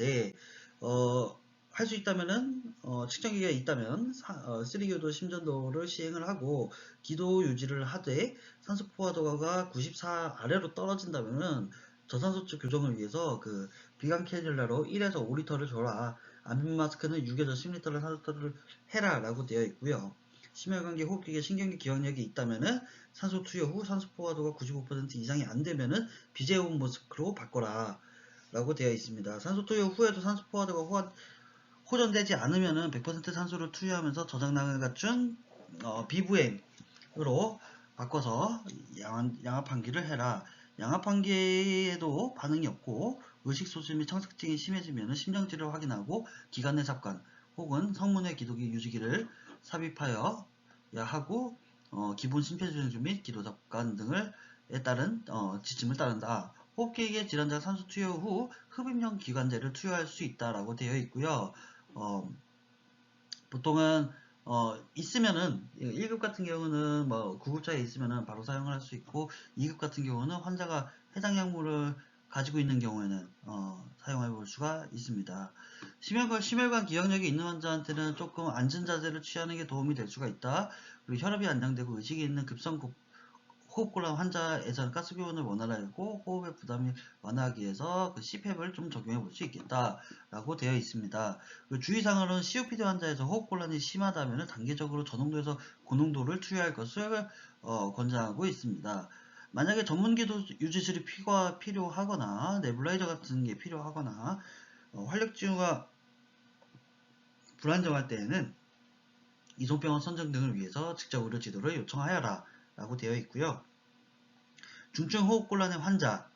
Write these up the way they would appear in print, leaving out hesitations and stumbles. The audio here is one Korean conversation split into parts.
있는데 할 수 있다면은 측정기가 있다면 3교도 심전도를 시행을 하고 기도 유지를 하되 산소 포화도가 94 아래로 떨어진다면은 저산소증 교정을 위해서 그 비강 캐뉼라로 1에서 5리터를 줘라. 안면 마스크는 6에서 10리터를 4리터를 해라 라고 되어 있고요. 심혈관계, 호흡기계, 신경계 기억력이 있다면은 산소 투여 후 산소 포화도가 95% 이상이 안 되면은 비제온 마스크로 바꿔라 라고 되어 있습니다. 산소 투여 후에도 산소 포화도가 호전되지 않으면은 100% 산소를 투여하면서 저장량을 갖춘 비브엠으로 바꿔서 양압환기를 해라. 양압환기에도 반응이 없고 의식소실 및 청색증이 심해지면 심정지를 확인하고 기관 내 삽관 혹은 성문의 기도기 유지기를 삽입하여 하고 기본 심폐소생술 및 기도 삽관 등을에 따른 지침을 따른다. 호흡기계 질환자 산소 투여 후 흡입용 기관제를 투여할 수 있다라고 되어 있고요. 보통은 있으면은 1급 같은 경우는 뭐 구급차에 있으면은 바로 사용을 할 수 있고 2급 같은 경우는 환자가 해당 약물을 가지고 있는 경우에는 사용해 볼 수가 있습니다. 심혈관 기억력이 있는 환자한테는 조금 앉은 자세를 취하는 게 도움이 될 수가 있다. 그리고 혈압이 안정되고 의식이 있는 급성 호흡곤란 환자에서는 가스교환을 원활하고 호흡의 부담을 완화하기 위해서 그 CPAP을 좀 적용해 볼 수 있겠다라고 되어 있습니다. 그 주의사항으로는 COPD 환자에서 호흡곤란이 심하다면 단계적으로 저농도에서 고농도를 투여할 것을 권장하고 있습니다. 만약에 전문기도 유지술이 필요하거나 네블라이저 같은 게 필요하거나 활력증후가 불안정할 때에는 이송병원 선정 등을 위해서 직접 의료 지도를 요청하여라 라고 되어 있고요. 중증 호흡곤란의 환자,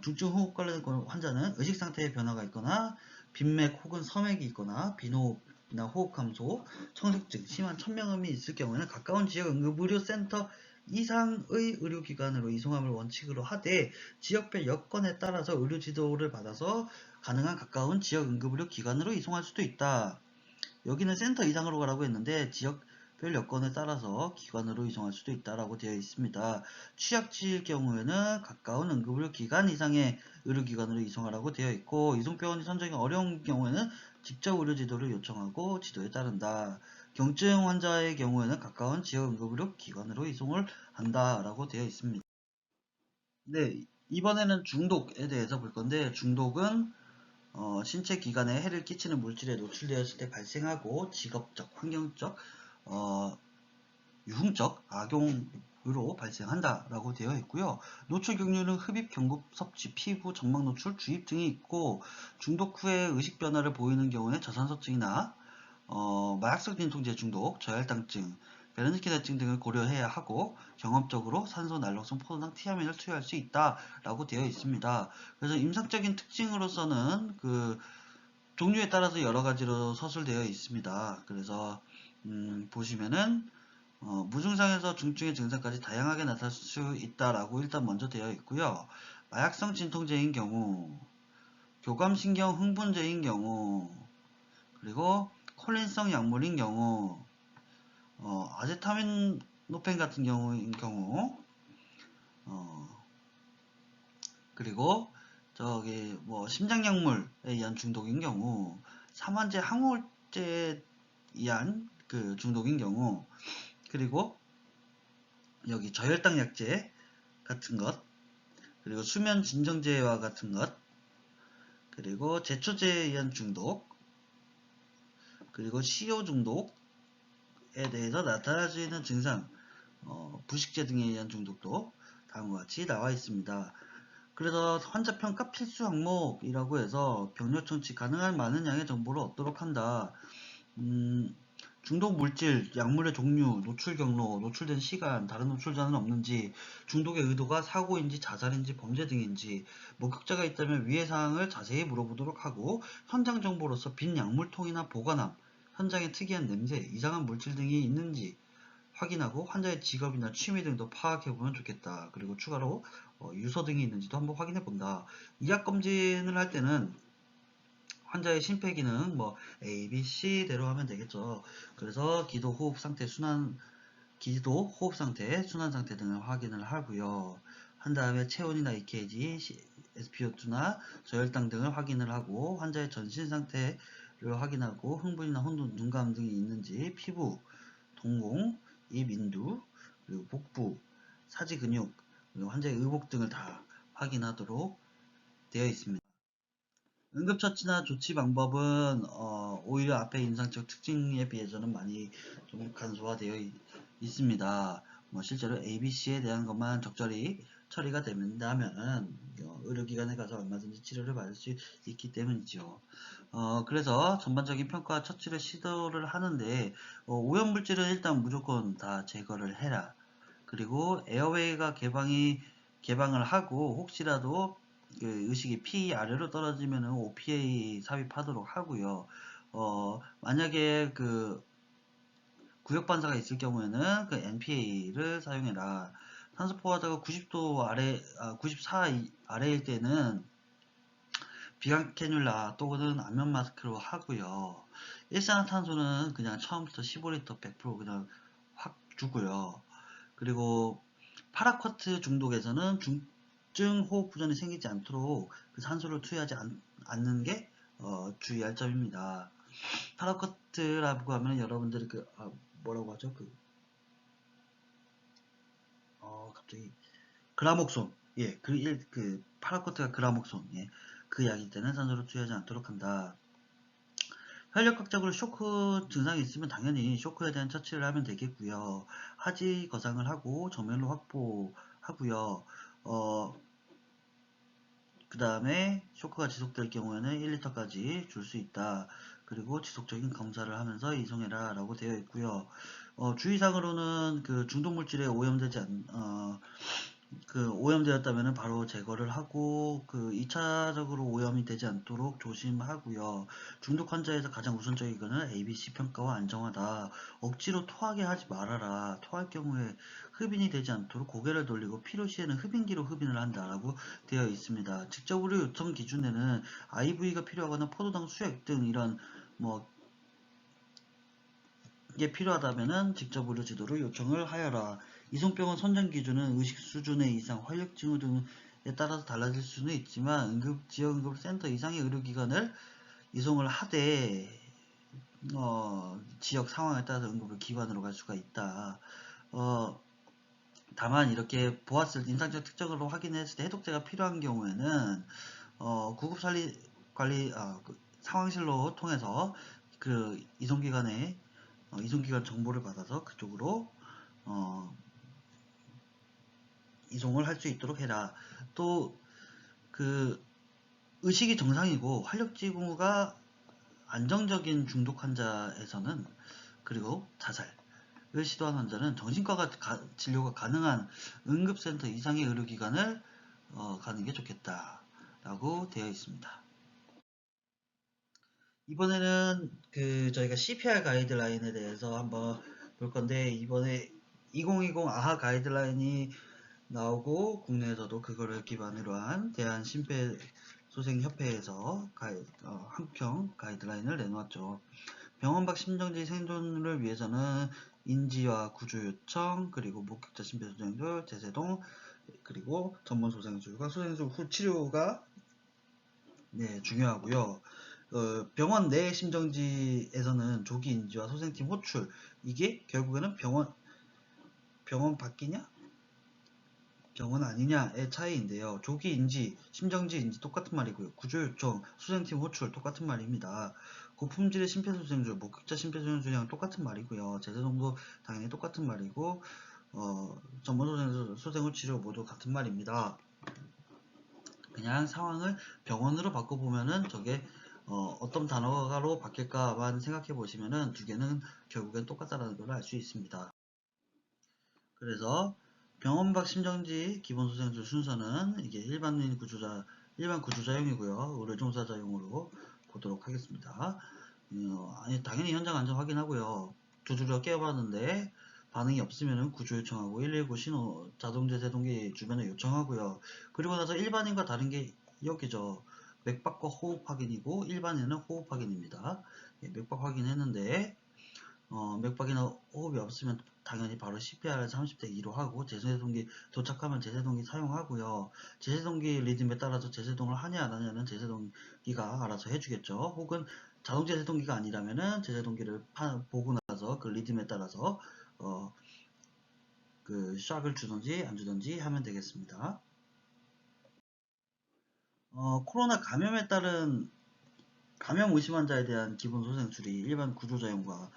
중증 호흡곤란의 환자는 의식상태에 변화가 있거나 빈맥 혹은 섬액이 있거나 빈호흡이나 호흡 감소, 청색증, 심한 천명음이 있을 경우에는 가까운 지역 응급의료센터 이상의 의료기관으로 이송함을 원칙으로 하되 지역별 여건에 따라서 의료 지도를 받아서 가능한 가까운 지역 응급의료기관으로 이송할 수도 있다. 여기는 센터 이상으로 가라고 했는데 지역별 여건에 따라서 기관으로 이송할 수도 있다라고 되어 있습니다. 취약지일 경우에는 가까운 응급의료기관 이상의 의료기관으로 이송하라고 되어 있고 이송병원이 선정이 어려운 경우에는 직접 의료지도를 요청하고 지도에 따른다. 경증 환자의 경우에는 가까운 지역 응급의료기관으로 이송을 한다라고 되어 있습니다. 네, 이번에는 중독에 대해서 볼 건데 중독은 신체 기관에 해를 끼치는 물질에 노출되었을 때 발생하고 직업적, 환경적, 유흥적 악용으로 발생한다라고 되어 있고요. 노출 경로는 흡입, 경구, 섭취, 피부, 점막 노출, 주입 등이 있고 중독 후에 의식 변화를 보이는 경우에 저산소증이나 마약성 진통제 중독, 저혈당증, 베르니키다증 등을 고려해야 하고 경험적으로 산소, 난록성, 포도당, 티아민을 투여할 수 있다라고 되어 있습니다. 그래서 임상적인 특징으로서는 그 종류에 따라서 여러 가지로 서술되어 있습니다. 그래서 보시면은 무증상에서 중증의 증상까지 다양하게 나타날 수 있다라고 일단 먼저 되어 있고요. 마약성 진통제인 경우, 교감신경 흥분제인 경우, 그리고 콜린성 약물인 경우, 아제타민노펜 같은 경우인 경우, 그리고 저기 뭐 심장약물에 의한 중독인 경우, 삼환제 항우울제에 의한 그 중독인 경우, 그리고 여기 저혈당 약제 같은 것, 그리고 수면 진정제와 같은 것, 그리고 제초제에 의한 중독, 그리고 CO 중독에 대해서 나타날 수 있는 증상, 부식제 등에 의한 중독도 다음과 같이 나와 있습니다. 그래서 환자 평가 필수 항목이라고 해서 병력 청취 가능한 많은 양의 정보를 얻도록 한다. 중독 물질, 약물의 종류, 노출 경로, 노출된 시간, 다른 노출자는 없는지, 중독의 의도가 사고인지 자살인지 범죄 등인지, 목격자가 있다면 위의 사항을 자세히 물어보도록 하고 현장 정보로서 빈 약물통이나 보관함, 현장의 특이한 냄새, 이상한 물질 등이 있는지 확인하고 환자의 직업이나 취미 등도 파악해보면 좋겠다. 그리고 추가로 유서 등이 있는지도 한번 확인해 본다. 이약 검진을 할 때는 환자의 심폐기능 뭐 A, B, C대로 하면 되겠죠. 그래서 기도, 호흡 상태, 순환 상태 등을 확인을 하고요. 한 다음에 체온이나 EKG, SpO2나 저혈당 등을 확인을 하고 환자의 전신 상태를 확인하고 흥분이나 혼돈, 눈감 등이 있는지 피부, 동공, 입 인두, 그리고 복부, 사지 근육, 그리고 환자의 의복 등을 다 확인하도록 되어 있습니다. 응급처치나 조치 방법은 오히려 앞에 임상적 특징에 비해서는 많이 좀 간소화되어 있습니다. 실제로 ABC에 대한 것만 적절히 처리가 된다면 의료기관에 가서 얼마든지 치료를 받을 수 있기 때문이죠. 그래서 전반적인 평가와 처치를 시도를 하는데 오염물질은 일단 무조건 다 제거를 해라. 그리고 에어웨이가 개방을 하고 혹시라도 그 의식이 P 아래로 떨어지면은 OPA 삽입하도록 하고요. 만약에 그 구역 반사가 있을 경우에는 그 NPA를 사용해라. 산소 포화도가 90도 아래, 94 아래일 때는 비강 캐뉼라 또는 안면 마스크로 하고요. 일산화탄소는 그냥 처음부터 15리터 100% 그냥 확 주고요. 그리고 파라쿼트 중독에서는 중증 호흡 부전이 생기지 않도록 그 산소를 투여하지 않는 게 주의할 점입니다. 파라쿼트라고 하면 여러분들이 뭐라고 하죠? 갑자기 그라목손. 예, 그 파라쿼트가 그라목손. 예, 그 약일 때는 산소를 투여하지 않도록 한다. 혈력학적으로 쇼크 증상이 있으면 당연히 쇼크에 대한 처치를 하면 되겠고요. 하지 거상을 하고 정면로 확보하고요. 그 다음에 쇼크가 지속될 경우에는 1리터까지 줄 수 있다. 그리고 지속적인 검사를 하면서 이송해라 라고 되어 있고요. 주의사항으로는 그 중독물질에 오염되었다면 바로 제거를 하고 그 2차적으로 오염이 되지 않도록 조심하고요. 중독 환자에서 가장 우선적인 것은 ABC 평가와 안정화다. 억지로 토하게 하지 말아라. 토할 경우에 흡인이 되지 않도록 고개를 돌리고 필요시에는 흡인기로 흡인을 한다라고 되어 있습니다. 직접 의료 요청 기준에는 IV가 필요하거나 포도당 수액 등 이런 뭐 이게 필요하다면 직접 의료 지도를 요청을 하여라. 이송병원 선정 기준은 의식 수준의 이상, 활력 징후 등에 따라서 달라질 수는 있지만 지역 응급센터 이상의 의료기관을 이송을 하되 지역 상황에 따라서 응급을 기관으로 갈 수가 있다. 다만 이렇게 보았을 때 임상적 특징으로 확인했을 때 해독제가 필요한 경우에는 구급관리 그 상황실로 통해서 그 이송기관 정보를 받아서 그쪽으로 이송을 할 수 있도록 해라. 또 그 의식이 정상이고 활력지구가 안정적인 중독 환자에서는 그리고 자살을 시도한 환자는 정신과가 진료가 가능한 응급센터 이상의 의료기관을 가는 게 좋겠다라고 되어 있습니다. 이번에는 저희가 CPR 가이드라인에 대해서 한번 볼 건데 이번에 2020 아하 가이드라인이 나오고 국내에서도 그거를 기반으로 한 대한심폐소생협회에서 한평 가이드라인을 내놓았죠. 병원 밖 심정지 생존을 위해서는 인지와 구조 요청, 그리고 목격자 심폐소생술, 제세동, 그리고 전문 소생술과 소생술 후 치료가 중요하고요. 병원 내 심정지에서는 조기 인지와 소생팀 호출, 이게 결국에는 병원 밖이냐 병원 아니냐의 차이인데요. 조기 인지, 심정지 인지 똑같은 말이고요. 구조 요청, 수생팀 호출 똑같은 말입니다. 고품질의 심폐소생술, 목격자 심폐소생술이랑 똑같은 말이고요. 제세동도 당연히 똑같은 말이고 전문 소생술 치료 모두 같은 말입니다. 그냥 상황을 병원으로 바꿔보면은 저게 어떤 단어로 바뀔까만 생각해 보시면은 두 개는 결국엔 똑같다는 걸 알 수 있습니다. 그래서 병원 밖 심정지 기본소생술 순서는 이게 일반 구조자용이고요. 의료 종사자용으로 보도록 하겠습니다. 당연히 현장 안전 확인하고요. 두드려 깨워봤는데 반응이 없으면 구조 요청하고 119 신호 자동 제세동기 주변에 요청하고요. 그리고 나서 일반인과 다른 게 여기죠. 맥박과 호흡 확인이고 일반인은 호흡 확인입니다. 맥박 확인했는데 맥박이나 호흡이 없으면 당연히 바로 CPR을 30대 2로 하고 제세동기 도착하면 제세동기 사용하고요. 제세동기 리듬에 따라서 제세동을 하냐 안 하냐는 제세동기가 알아서 해주겠죠. 혹은 자동 제세동기가 아니라면은 제세동기를 보고 나서 그 리듬에 따라서 그 샥을 주든지 안 주든지 하면 되겠습니다. 코로나 감염에 따른 감염 의심 환자에 대한 기본 소생술이 일반 구조자용과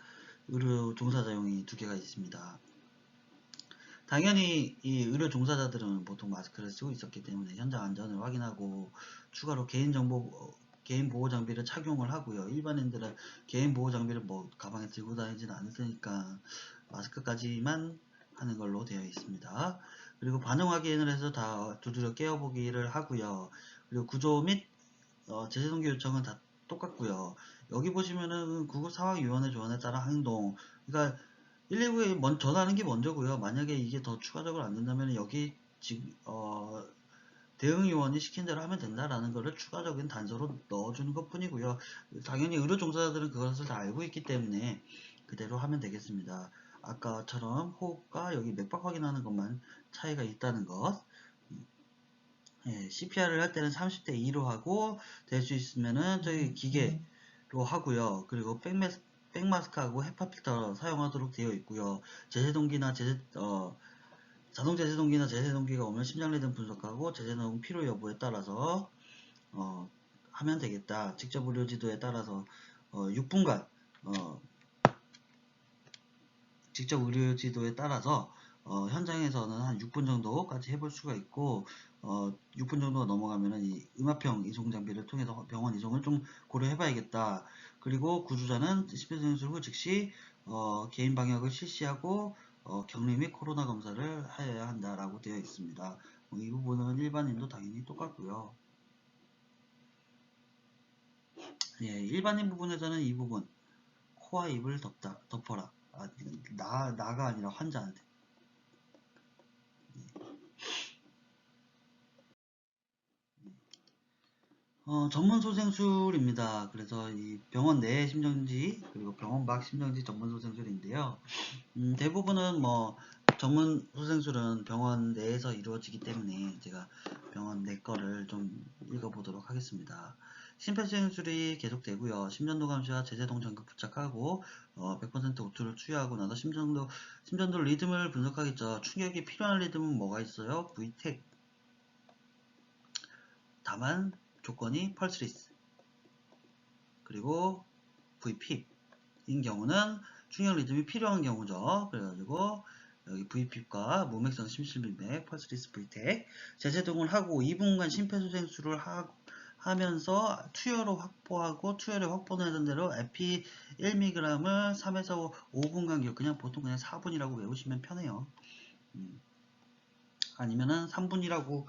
의료 종사자용이 두 개가 있습니다. 당연히 이 의료 종사자들은 보통 마스크를 쓰고 있었기 때문에 현장 안전을 확인하고 추가로 개인 보호 장비를 착용을 하고요. 일반인들은 개인 보호 장비를 뭐 가방에 들고 다니지는 않으니까 마스크까지만 하는 걸로 되어 있습니다. 그리고 반응 확인을 해서 다 두드려 깨어보기를 하고요. 그리고 구조 및 제재동기 요청은 다 똑같고요. 여기 보시면은 구급 상황위원회 조언에 따라 행동. 그러니까 119에 전화하는 게 먼저고요. 만약에 이게 더 추가적으로 안 된다면 여기 지금 대응요원이 시킨 대로 하면 된다라는 것을 추가적인 단서로 넣어주는 것 뿐이고요. 당연히 의료 종사자들은 그것을 다 알고 있기 때문에 그대로 하면 되겠습니다. 아까처럼 호흡과 여기 맥박 확인하는 것만 차이가 있다는 것. CPR을 할 때는 30대 2로 하고 될 수 있으면은 저희 기계로 하고요. 그리고 백마스크하고 헤파 필터 사용하도록 되어 있고요. 제세동기나 자동 제세동기나 제세동기가 오면 심장 리듬 분석하고 제세동기 필요 여부에 따라서 하면 되겠다. 직접 의료 지도에 따라서 6분간 직접 의료 지도에 따라서 현장에서는 한 6분 정도까지 해볼 수가 있고 6분 정도가 넘어가면은 이 음압형 이송 장비를 통해서 병원 이송을 좀 고려해봐야겠다. 그리고 구조자는 심폐소생술 후 즉시 개인 방역을 실시하고 격리 및 코로나 검사를 해야 한다라고 되어 있습니다. 이 부분은 일반인도 당연히 똑같고요. 예, 일반인 부분에서는 이 부분 코와 입을 덮어라. 나가 아니라 환자한테. 전문 소생술입니다. 그래서 이 병원 내 심정지 그리고 병원 밖 심정지 전문 소생술인데요. 대부분은 뭐 전문 소생술은 병원 내에서 이루어지기 때문에 제가 병원 내 거를 좀 읽어보도록 하겠습니다. 심폐소생술이 계속되고요. 심전도 감시와 제세동 전극 부착하고 100% 오투를 투여하고 나서 심전도 리듬을 분석하겠죠. 충격이 필요한 리듬은 뭐가 있어요? V택. 다만 조건이 펄스리스 그리고 VP인 경우는 충격 리듬이 필요한 경우죠. 그래가지고 여기 VP과 무맥성 심실빈맥 펄스리스 V택 제세동을 하고 2분간 심폐소생술을 하면서 투여로 확보하고 투여를 확보하는 대로 에피 1mg을 3에서 5분간 그냥 보통 그냥 4분이라고 외우시면 편해요. 아니면은 3분이라고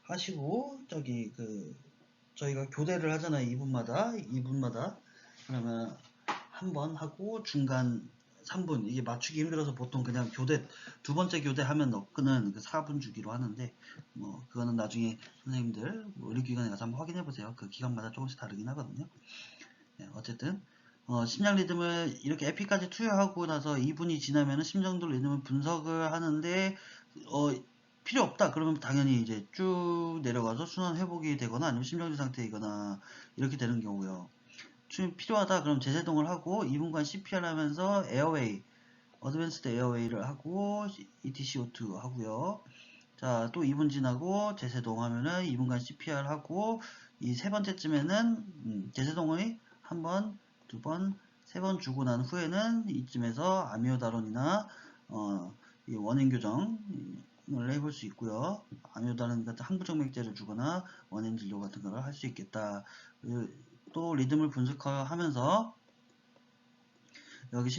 하시고 저희가 교대를 하잖아요. 2분마다 그러면 한 번 하고 중간 3분 이게 맞추기 힘들어서 보통 그냥 두 번째 교대 하면 끄는 그 4분 주기로 하는데 뭐 그거는 나중에 선생님들 의료기관에 가서 한번 확인해 보세요. 그 기관마다 조금씩 다르긴 하거든요. 네, 어쨌든 심장 리듬을 이렇게 에피까지 투여하고 나서 2분이 지나면 심장도 리듬을 분석을 하는데 필요 없다 그러면 당연히 이제 쭉 내려가서 순환 회복이 되거나 아니면 심정지 상태이거나 이렇게 되는 경우요. 필요하다 그럼 제세동을 하고 2분간 CPR 하면서 에어웨이 어드밴스드 에어웨이를 하고 ETCO2 하고요. 자, 또 2분 지나고 제세동 하면은 2분간 CPR 하고 이 세 번째쯤에는 제세동을 한 번, 두 번, 세 번 주고 난 후에는 이쯤에서 아미오다론이나 이 원인 교정을 해볼 수 있고요. 아미오다론 같은 항부정맥제를 주거나 원인 진료 같은 걸 할 수 있겠다. 또 리듬을 분석하면서 여기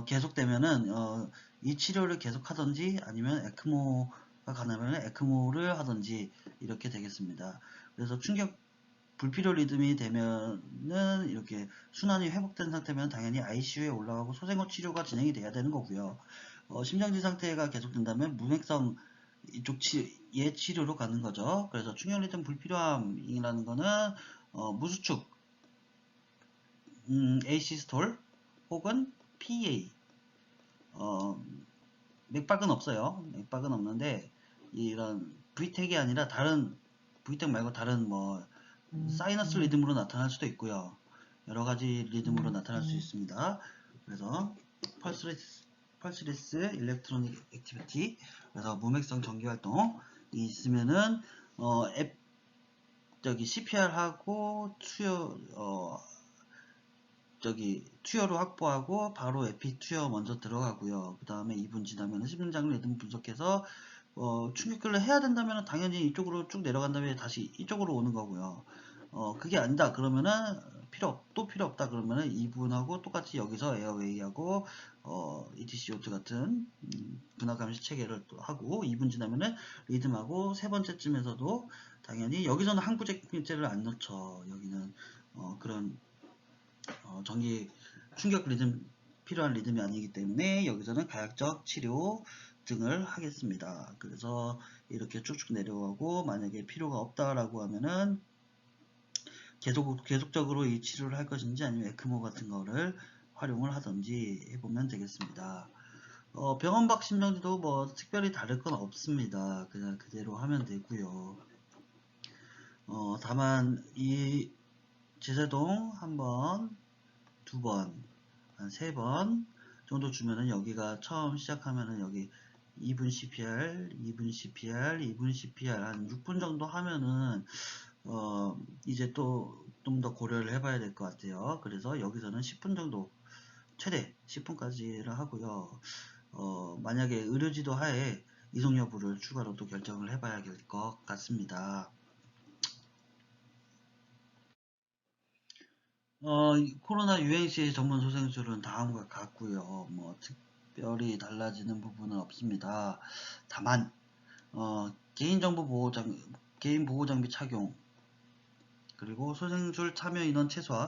계속되면은 이 치료를 계속하든지 아니면 에크모가 가능하면 에크모를 하든지 이렇게 되겠습니다. 그래서 충격 불필요 리듬이 되면은 이렇게 순환이 회복된 상태면 당연히 ICU에 올라가고 소생후 치료가 진행이 돼야 되는 거고요. 심장지 상태가 계속된다면 무맥성 이쪽 치료로 가는 거죠. 그래서 충격 리듬 불필요함이라는 거는 무수축 AC 스톨 혹은 PA 맥박은 없어요. 맥박은 없는데 이런 V택이 아니라 다른 V택 말고 다른 뭐 사이너스 리듬으로 나타날 수도 있고요. 여러 가지 리듬으로 나타날 수 있습니다. 그래서 펄스레스 일렉트로닉 액티비티, 그래서 무맥성 전기 활동이 있으면은 앱 저기 CPR하고 투여로 확보하고 바로 에피 투여 먼저 들어가고요. 그 다음에 2분 지나면 심장 리듬 분석해서 충격기를 해야 된다면 당연히 이쪽으로 쭉 내려간 다음에 다시 이쪽으로 오는 거고요. 그게 아니다 그러면은 또 필요 없다 그러면은 2분하고 똑같이 여기서 에어웨이하고 ETC 요트 같은 분화 감시 체계를 또 하고 2분 지나면은 리듬하고 세 번째쯤에서도 당연히 여기서는 항구제를 안 넣죠. 여기는 그런 전기 충격 리듬 필요한 리듬이 아니기 때문에 여기서는 가약적 치료 등을 하겠습니다. 그래서 이렇게 쭉쭉 내려가고 만약에 필요가 없다라고 하면은 계속적으로 이 치료를 할 것인지 아니면 에크모 같은 거를 활용을 하든지 해보면 되겠습니다. 병원 밖 심정지도 뭐 특별히 다를 건 없습니다. 그냥 그대로 하면 되고요. 다만 이 제세동 한번, 두 번, 한 세 번 정도 주면은 여기가 처음 시작하면은 여기 2분 CPR, 2분 CPR, 2분 CPR 한 6분 정도 하면은 이제 또 좀 더 고려를 해봐야 될 것 같아요. 그래서 여기서는 10분 정도, 최대 10분까지를 하고요. 만약에 의료지도 하에 이송 여부를 추가로 또 결정을 해봐야 될 것 같습니다. 코로나 유행시 전문 소생술은 다음과 같고요. 뭐 특별히 달라지는 부분은 없습니다. 다만 개인 보호 장비 착용, 그리고 소생술 참여 인원 최소화,